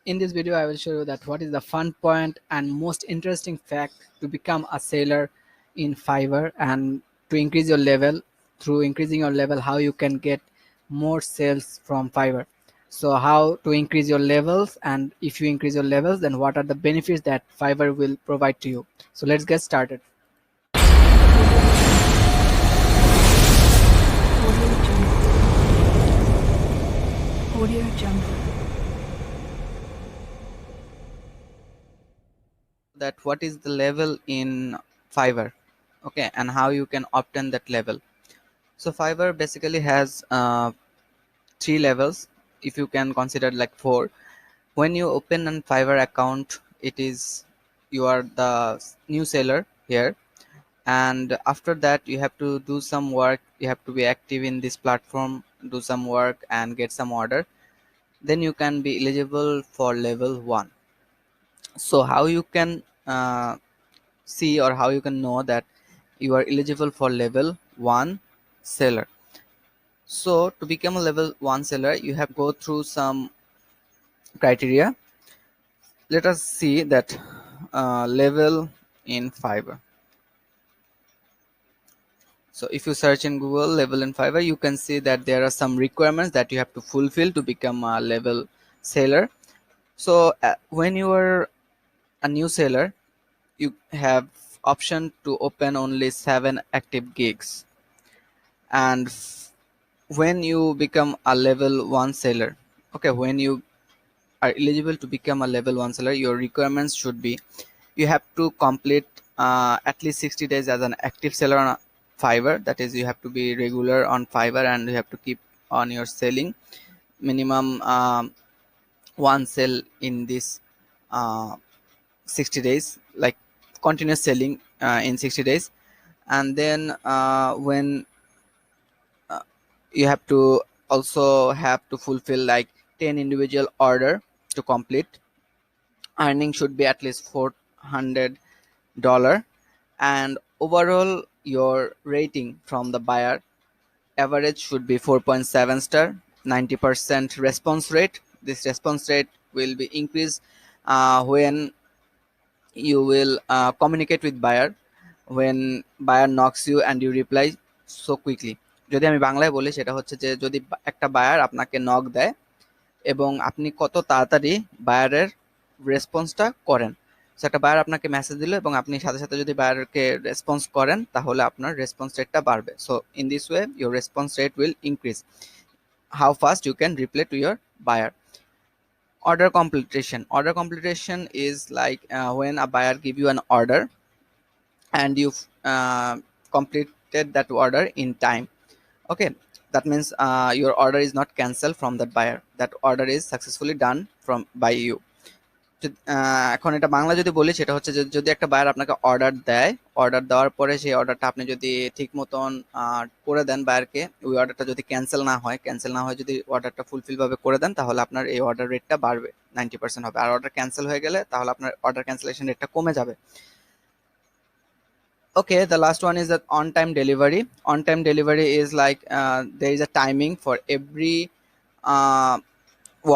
In this video, I will show you that what is the fun point and most interesting fact to become a seller in Fiverr and to increase your level. Through increasing your level, how you can get more sales from Fiverr. So how to increase your levels, and if you increase your levels, then what are the benefits that Fiverr will provide to you. So let's get started. Audio Jungle. That what is the level in Fiverr, okay, and how you can obtain that level. So Fiverr basically has three levels, if you can consider like four. When you open an Fiverr account, it is you are the new seller here, and after that you have to do some work, you have to be active in this platform, do some work and get some order, then you can be eligible for level 1. So how you can see or how you can know that you are eligible for level 1 seller. So to become a level 1 seller, you have go through some criteria. Let us see that level in Fiverr. So if you search in Google level in Fiverr, you can see that there are some requirements that you have to fulfill to become a level seller. So when you are a new seller, you have option to open only 7 active gigs. And when you become a level 1 seller, okay, when you are eligible to become a level 1 seller, your requirements should be you have to complete at least 60 days as an active seller on Fiverr. That is, you have to be regular on Fiverr and you have to keep on your selling minimum one sell in this uh, 60 days, like continuous selling in 60 days. And then when you have to also have to fulfill like 10 individual order to complete. Earning should be at least $400, and overall your rating from the buyer average should be 4.7 star, 90% response rate. This response rate will be increased when you will communicate with buyer, when buyer knocks you and you reply so quickly. যদি আমি বাংলায় বলি সেটা হচ্ছে যে যদি একটা buyer আপনাকে নক দেয় এবং আপনি কত তাড়াতাড়ি বায়ারের রেসপন্সটা করেন। সো একটা বায়ার আপনাকে মেসেজ দিল এবং আপনি সাথে সাথে যদি বায়ারকে রেসপন্স করেন তাহলে আপনার রেসপন্স রেটটা বাড়বে। So in this way your response rate will increase, how fast you can reply to your buyer. Order completion is like when a buyer give you an order and you've completed that order in time, okay, that means your order is not cancelled from that buyer, that order is successfully done from by you. এখন এটা বাংলা যদি বলি সেটা হচ্ছে যে যদি একটা buyer আপনাকে অর্ডার দেয়, অর্ডার দেওয়ার পরে সেই অর্ডারটা আপনি যদি ঠিক মতন করে দেন বায়ারকে, ওই অর্ডারটা যদি ক্যান্সেল না হয় যদি অর্ডারটা ফুলফিল ভাবে করে দেন তাহলে আপনার এই অর্ডার রেটটা বাড়বে, 90% হবে। আর অর্ডার ক্যান্সেল হয়ে গেলে তাহলে আপনার অর্ডার ক্যান্সেলেশন রেটটা কমে যাবে। Okay, the last one is that on-time delivery. On-time delivery is like there is a timing for every uh,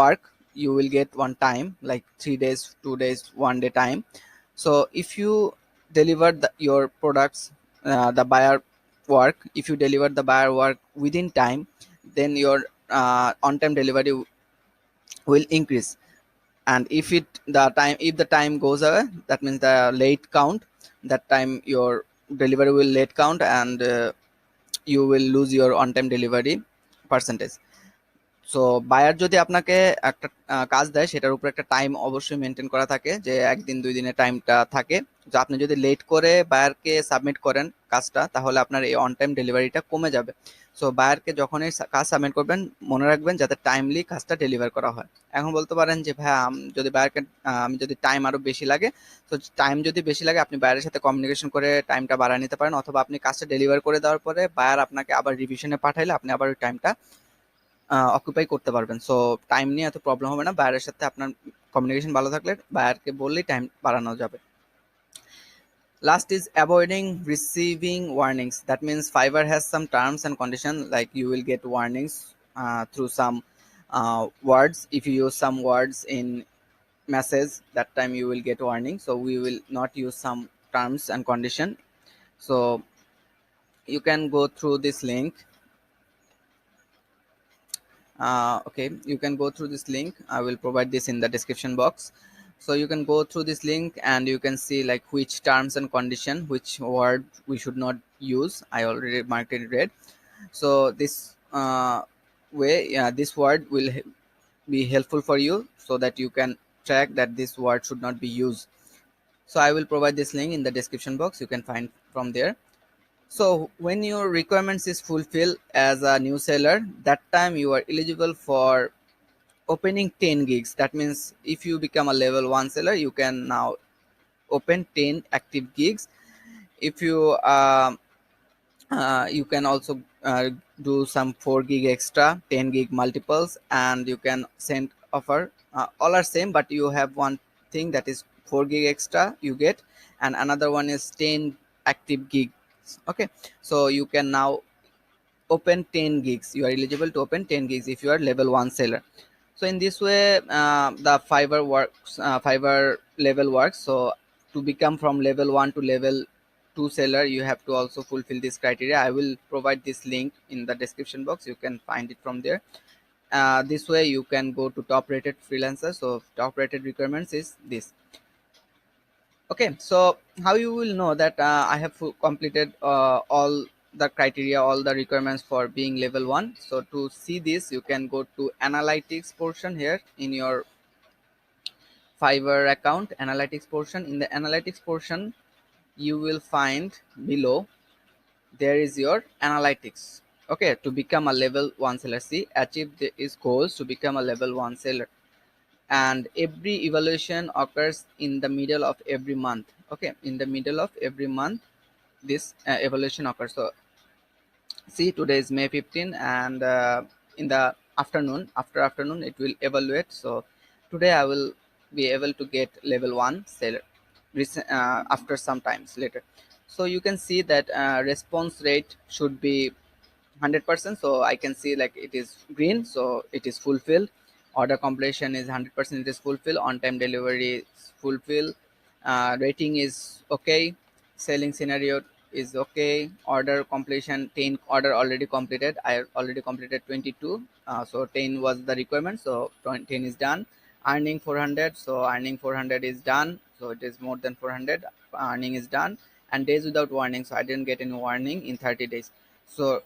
work. You will get one time, like 3 days, 2 days, 1 day time. So if you deliver your products, the buyer work, if you deliver the buyer work within time, then your on-time delivery will increase. And if the time goes away, that means the late count, that time your delivery will late count, and you will lose your on time delivery percentage. So buyer যদি আপনাকে একটা কাজ দেয় সেটার উপর একটা time অবশ্যই maintain করা থাকে, যে একদিন 2 দিনের টাইমটা থাকে। তো আপনি যদি লেট করে বায়ারকে সাবমিট করেন কাজটা তাহলে আপনার এই অন টাইম ডেলিভারিটা কমে যাবে। সো বায়ারকে যখনই কাজ সাবমিট করবেন মনে রাখবেন যাতে টাইমলি কাজটা ডেলিভার করা হয়। এখন বলতে পারেন যে ভাই যদি বায়ারকে আমি যদি টাইম আরো বেশি লাগে, তো টাইম যদি বেশি লাগে আপনি বায়ারের সাথে কমিউনিকেশন করে টাইমটা বাড়ায় নিতে পারেন, অথবা আপনি কাজটা ডেলিভার করে দেওয়ার পরে বায়ার আপনাকে আবার রিভিশনে পাঠাইলে আপনি আবার ওই টাইমটা অকুপাই করতে পারবেন। সো টাইম নিয়ে এত প্রবলেম হবে না, বায়ারের সাথে আপনার কমিউনিকেশন ভালো থাকলে বায়ারকে বললেই টাইম বাড়ানো যাবে। Last is avoiding receiving warnings. That means Fiverr has some terms and conditions, like you will get warnings through some words. If you use some words in message, that time you will get warning. So we will not use some terms and condition. So you can go through this link. Okay, you can go through this link. I will provide this in the description box. So you can go through this link and you can see like which terms and condition, which word we should not use. I already marked it red. So this way, yeah, this word will be helpful for you so that you can track that this word should not be used. So I will provide this link in the description box. You can find from there. So when your requirements is fulfilled as a new seller, that time you are eligible for opening 10 gigs. That means if you become a level 1 seller, you can now open 10 active gigs. If you you can also do some 4 gig extra, 10 gig multiples, and you can send offer. All are same, but you have one thing, that is 4 gig extra you get, and another one is 10 active gigs. Okay, so you can now open 10 gigs. You are eligible to open 10 gigs if you are level 1 seller. So in this way, the Fiverr works, Fiverr level works. So to become from level 1 to level 2 seller, you have to also fulfill this criteria. I will provide this link in the description box. You can find it from there. This way you can go to top rated freelancer. So top rated requirements is this. Okay, so how you will know that I have completed all the criteria, all the requirements for being level 1. So to see this, you can go to analytics portion here in your Fiverr account. Analytics portion, in the analytics portion you will find below, there is your analytics. Okay, to become a level 1 seller, see, achieve is goals to become a level 1 seller, and every evaluation occurs in the middle of every month. Okay, in the middle of every month this evaluation occurs. So see, today is May 15, and in the afternoon, after afternoon it will evaluate. So today I will be able to get level 1 seller after some times later. So you can see that response rate should be 100%. So I can see like it is green, so it is fulfilled. Order completion is 100%, it is fulfilled. On time delivery is fulfilled. Rating is okay. Selling scenario is okay. Order completion, 10 order already completed. I already completed 22. So 10 was the requirement, so 10 is done. Earning 400, so earning 400 is done, so it is more than 400. Earning is done. And days without warning, so I didn't get any warning in 30 days. So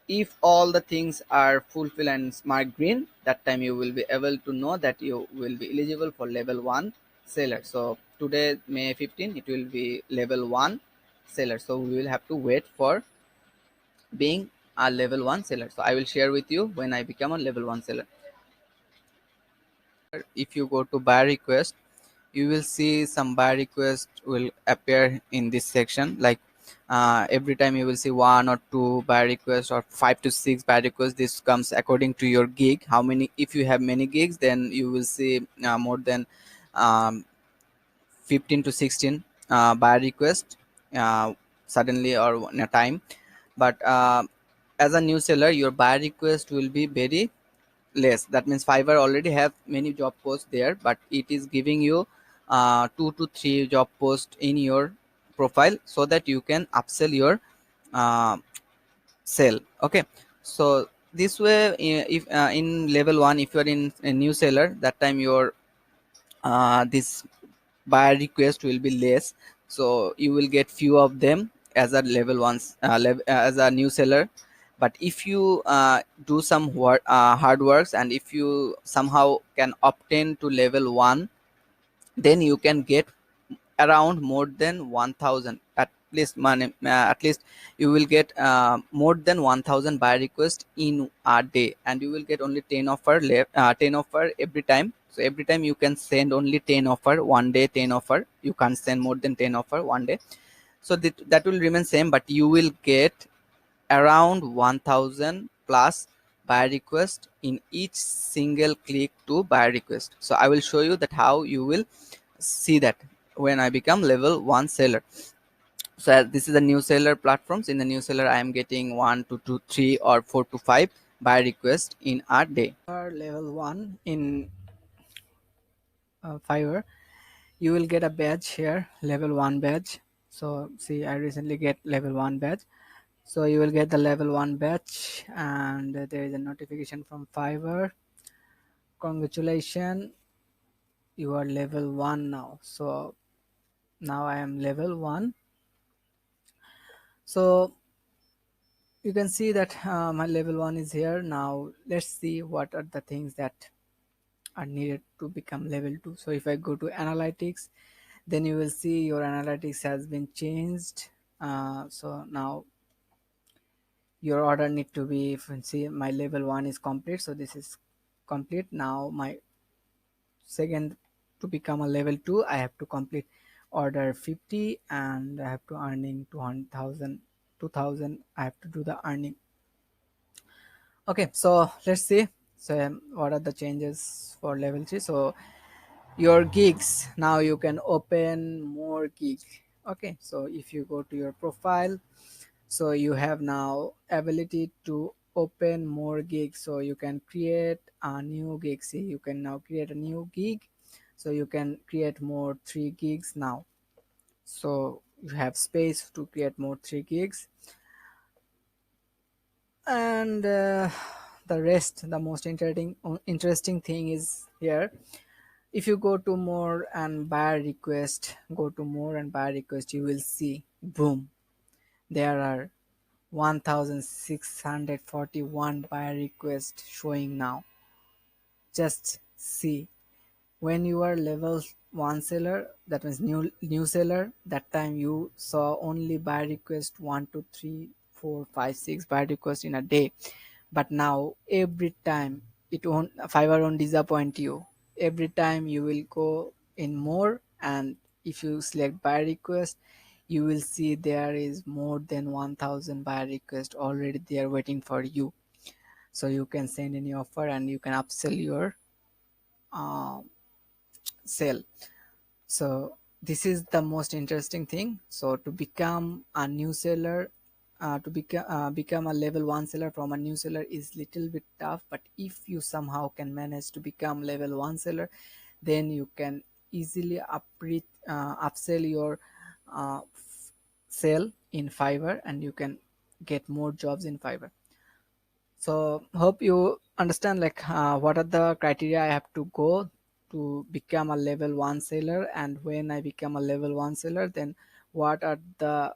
if all the things are fulfilled and marked green, that time you will be able to know that you will be eligible for level 1 seller. So today May 15, it will be level 1 seller. So we will have to wait for being a level 1 seller. So I will share with you when I become a level 1 seller. If you go to buy request, you will see some buy request will appear in this section. Like every time you will see 1 or 2 buy requests or 5 to 6 buy requests. This comes according to your gig, how many. If you have many gigs, then you will see more than um, 15 to 16 buy request suddenly or in a time. But as a new seller, your buy request will be very less. That means Fiverr already have many job posts there, but it is giving you 2 to 3 job posts in your profile so that you can upsell your uh, sell. Okay, so this way, if in level 1, if you are in a new seller, that time your this buyer request will be less, so you will get few of them as a level 1 as a new seller. But if you do some hard works, and if you somehow can obtain to level 1, then you can get around more than 1000 at least money. At least you will get more than 1000 buy requests in a day, and you will get only 10 offer left, 10 offer every time. So every time you can send only 10 offer one day, 10 offer. You can't send more than 10 offer one day. So that will remain same, but you will get around 1000 plus buy request in each single click to buy request. So I will show you that how you will see that when I become level 1 seller. So this is the new seller platforms. In the new seller, I am getting 1 to 2 3 or 4 to 5 buy request in a day. Level 1 in Fiverr, you will get a badge here, level 1 badge. So see, I recently get level 1 badge. So you will get the level 1 badge, and there is a notification from Fiverr. Congratulations, you are level 1 now. So now I am level 1. So you can see that my level 1 is here. Now let's see what are the things that are needed to become level 2. So if I go to analytics, then you will see your analytics has been changed. So now your order need to be, if you see, my level 1 is complete, so this is complete. Now my second, to become a level 2, I have to complete order 50, and I have to earning 200,000, 2000. I have to do the earning. Okay, so let's see. So what are the changes for level 3? So your gigs, now you can open more gig. Okay, so if you go to your profile, so you have now ability to open more gigs. So you can create a new gig. See, you can now create a new gig, so you can create more 3 gigs now. So you have space to create more 3 gigs. And the rest, the most interesting thing is here. If you go to more and buyer request, go to more and buyer request, you will see, boom, there are 1641 buyer requests showing now. Just see, when you are level 1 seller, that means new seller, that time you saw only buyer request 1 2 3 4 5 6 buyer request in a day. But now every time, it won't, Fiverr won't disappoint you. Every time you will go in more, and if you select buyer request, you will see there is more than 1000 buyer requests already there waiting for you. So you can send any offer and you can upsell your uh, sale. So this is the most interesting thing. So to become a new seller, become a level 1 seller from a new seller is little bit tough, but if you somehow can manage to become level 1 seller, then you can easily upsell your sale in Fiverr, and you can get more jobs in Fiverr. So hope you understand, like what are the criteria I have to go to become a level 1 seller, and when I become a level 1 seller, then what are the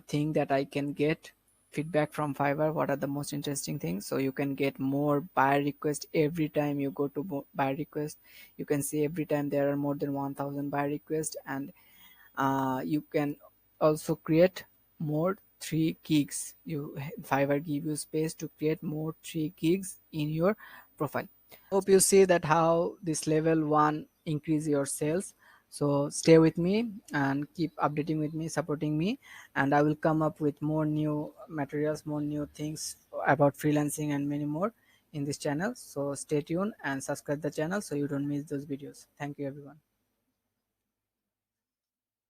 thing that I can get feedback from Fiverr, what are the most interesting things. So you can get more buyer request every time you go to buyer request. You can see every time there are more than 1000 buyer requests, and you can also create more 3 gigs. Fiverr give you space to create more 3 gigs in your profile. Hope you see that how this level 1 increase your sales. So stay with me and keep updating with me, supporting me, and I will come up with more new materials, more new things about freelancing and many more in this channel. So stay tuned and subscribe the channel so you don't miss those videos. Thank you everyone.